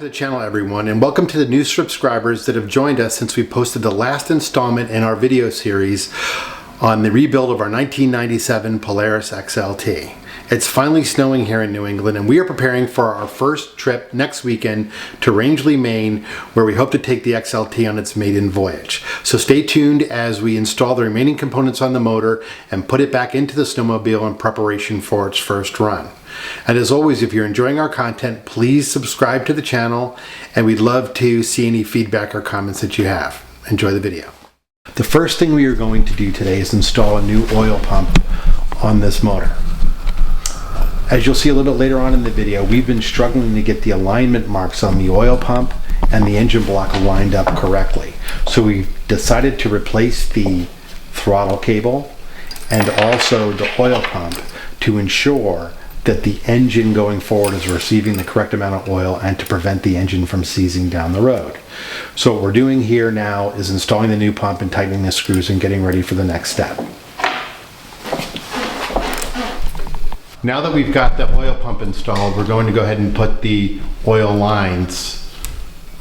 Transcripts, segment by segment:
to the channel, everyone, and welcome to the new subscribers that have joined us since we posted the last installment in our video series on the rebuild of our 1997 Polaris XLT. It's finally snowing here in New England, and we are preparing for our first trip next weekend to Rangeley, Maine, where we hope to take the XLT on its maiden voyage. So stay tuned as we install the remaining components on the motor and put it back into the snowmobile in preparation for its first run. And as always, if you're enjoying our content, please subscribe to the channel, and we'd love to see any feedback or comments that you have. Enjoy the video. The first thing we are going to do today is install a new oil pump on this motor. As you'll see a little bit later on in the video, we've been struggling to get the alignment marks on the oil pump and the engine block lined up correctly. So we decided to replace the throttle cable and also the oil pump to ensure that the engine going forward is receiving the correct amount of oil and to prevent the engine from seizing down the road. So what we're doing here now is installing the new pump and tightening the screws and getting ready for the next step. Now that we've got the oil pump installed, we're going to go ahead and put the oil lines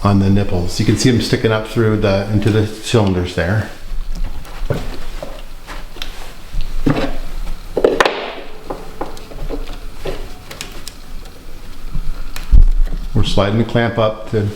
on the nipples. You can see them sticking up through into the cylinders there. We're sliding the clamp up to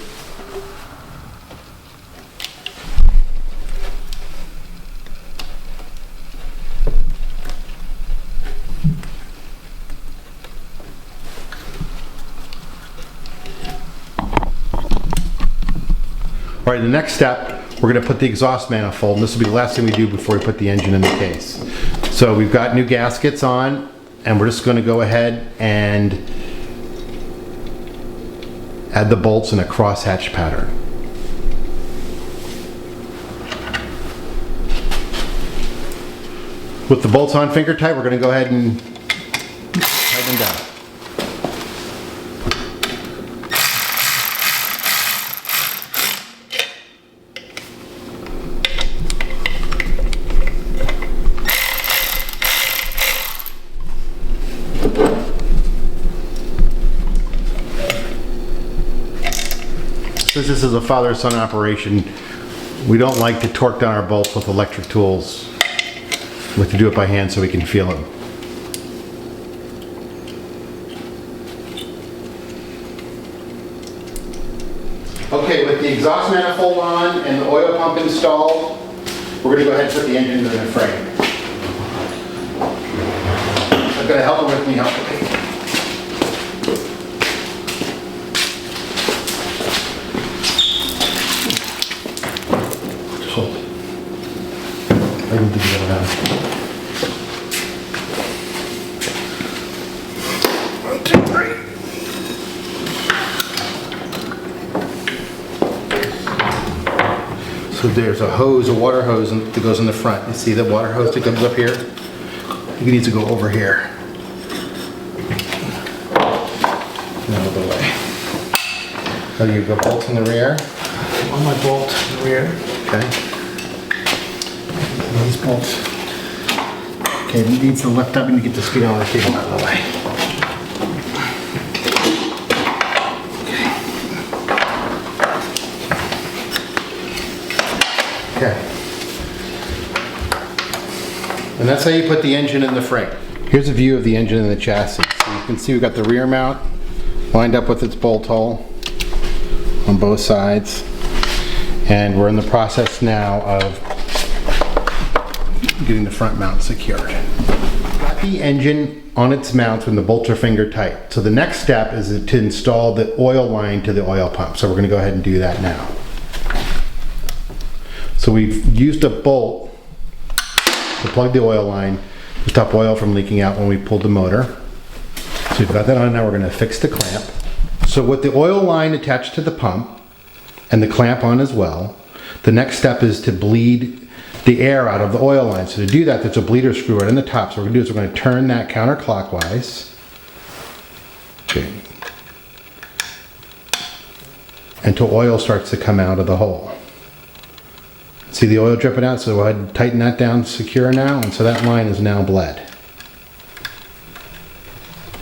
All right, the next step, we're going to put the exhaust manifold, and this will be the last thing we do before we put the engine in the case. So we've got new gaskets on, and we're just going to go ahead and add the bolts in a crosshatch pattern. With the bolts on finger tight, we're going to go ahead and tighten them down. Since this is a father-son operation, we don't like to torque down our bolts with electric tools. We have to do it by hand so we can feel them. Okay, with the exhaust manifold on and the oil pump installed, we're going to go ahead and put the engine into the frame. I've got a helper with me, help me. I don't think you got it. 1, 2, 3. So there's a hose, a water hose that goes in the front. You see the water hose that comes up here? It needs to go over here. Out of the way. Oh, you got bolts in the rear? On my bolt in the rear. Okay. These bolts. Okay, it needs to lift up and get the speed on the cable out of the way. Okay. And that's how you put the engine in the frame. Here's a view of the engine and the chassis. So you can see we've got the rear mount lined up with its bolt hole on both sides. And we're in the process now of getting the front mount secured. Got the engine on its mounts when the bolts are finger tight. So the next step is to install the oil line to the oil pump. So we're going to go ahead and do that now. So we've used a bolt to plug the oil line to stop oil from leaking out when we pulled the motor. So we've got that on. Now we're going to fix the clamp. So with the oil line attached to the pump and the clamp on as well, the next step is to bleed the air out of the oil line. So to do that, there's a bleeder screw right in the top. So what we're going to do is we're going to turn that counterclockwise. Okay. Until oil starts to come out of the hole. See the oil dripping out? So go ahead and tighten that down secure now. And so that line is now bled.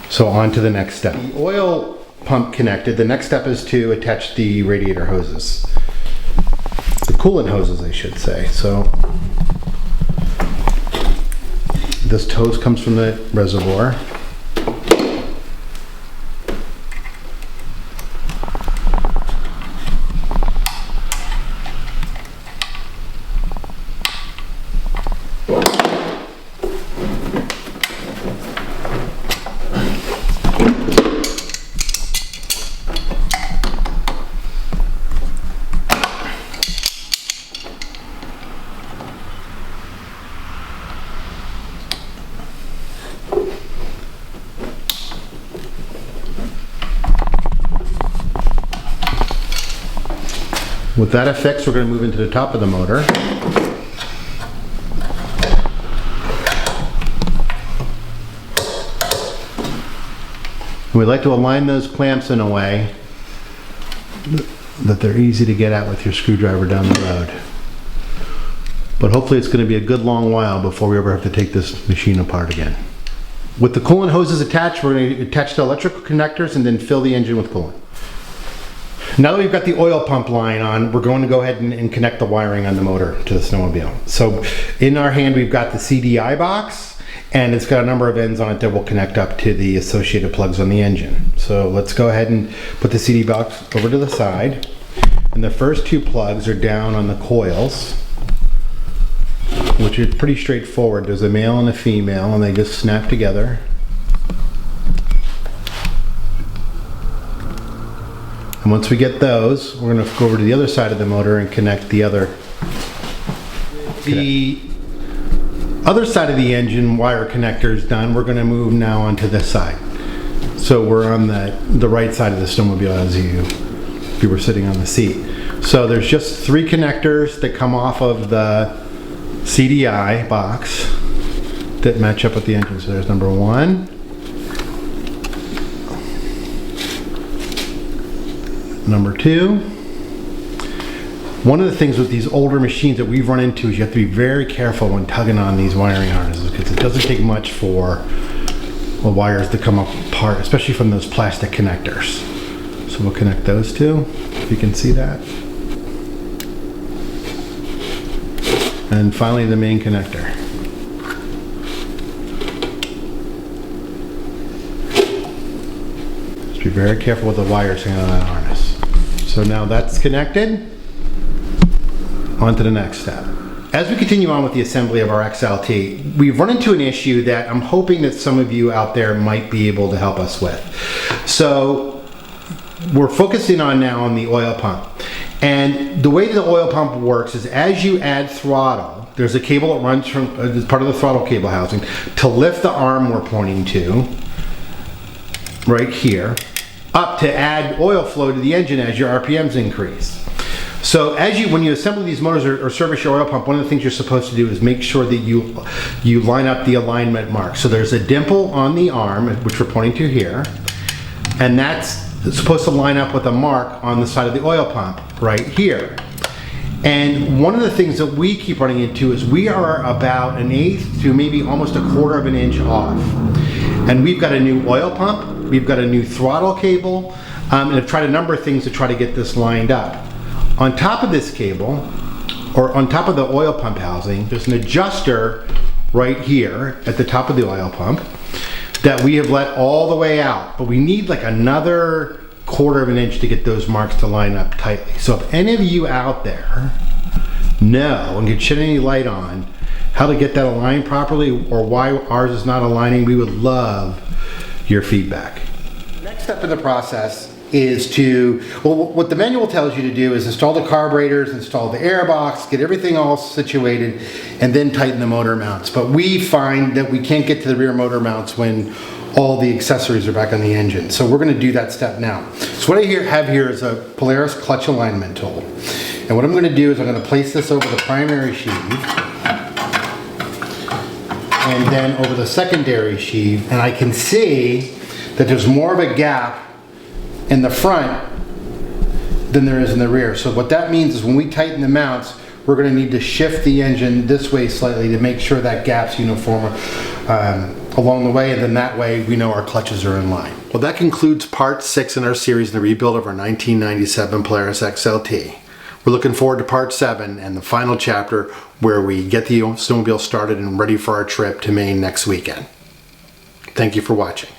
So on to the next step. The oil pump connected. The next step is to attach the radiator hoses. The coolant hoses, I should say. So this hose comes from the reservoir. With that affixed, we're going to move into the top of the motor. And we like to align those clamps in a way that they're easy to get at with your screwdriver down the road. But hopefully it's going to be a good long while before we ever have to take this machine apart again. With the coolant hoses attached, we're going to attach the electrical connectors and then fill the engine with coolant. Now that we've got the oil pump line on, we're going to go ahead and connect the wiring on the motor to the snowmobile. So in our hand, we've got the CDI box, and it's got a number of ends on it that will connect up to the associated plugs on the engine. So let's go ahead and put the CD box over to the side. And the first two plugs are down on the coils, which is pretty straightforward. There's a male and a female, and they just snap together. And once we get those, we're going to go over to the other side of the motor and connect the other. The other side of the engine wire connector is done. We're going to move now onto this side. So we're on the right side of the snowmobile as if you were sitting on the seat. So there's just 3 connectors that come off of the CDI box that match up with the engine. So there's number 1. Number 2. One of the things with these older machines that we've run into is you have to be very careful when tugging on these wiring harnesses, because it doesn't take much for the wires to come apart, especially from those plastic connectors. So we'll connect those two, if you can see that. And finally the main connector. Just be very careful with the wires hanging on that harness. So now that's connected. On to the next step. As we continue on with the assembly of our XLT, we've run into an issue that I'm hoping that some of you out there might be able to help us with. So we're focusing on now on the oil pump. And the way the oil pump works is as you add throttle, there's a cable that runs from as part of the throttle cable housing to lift the arm we're pointing to right here up to add oil flow to the engine as your RPMs increase. So when you assemble these motors or service your oil pump, one of the things you're supposed to do is make sure that you line up the alignment mark. So there's a dimple on the arm, which we're pointing to here, and that's supposed to line up with a mark on the side of the oil pump right here. And one of the things that we keep running into is we are about 1/8 to maybe almost 1/4 of an inch off. And we've got a new oil pump, we've got a new throttle cable, and I've tried a number of things to try to get this lined up. On top of this cable, or on top of the oil pump housing, there's an adjuster right here at the top of the oil pump that we have let all the way out, but we need like another 1/4 of an inch to get those marks to line up tightly. So if any of you out there know and can shed any light on how to get that aligned properly or why ours is not aligning, we would love your feedback. Next step in the process is what the manual tells you to do is install the carburetors, install the air box, get everything all situated, and then tighten the motor mounts. But we find that we can't get to the rear motor mounts when all the accessories are back on the engine. So we're going to do that step now. So what I have here is a Polaris clutch alignment tool. And what I'm going to do is I'm going to place this over the primary sheave and then over the secondary sheave, and I can see that there's more of a gap in the front than there is in the rear. So what that means is when we tighten the mounts, we're going to need to shift the engine this way slightly to make sure that gap's uniform along the way, and then that way we know our clutches are in line. Well, that concludes part 6 in our series in the rebuild of our 1997 Polaris XLT. We're looking forward to part 7 and the final chapter where we get the snowmobile started and ready for our trip to Maine next weekend. Thank you for watching.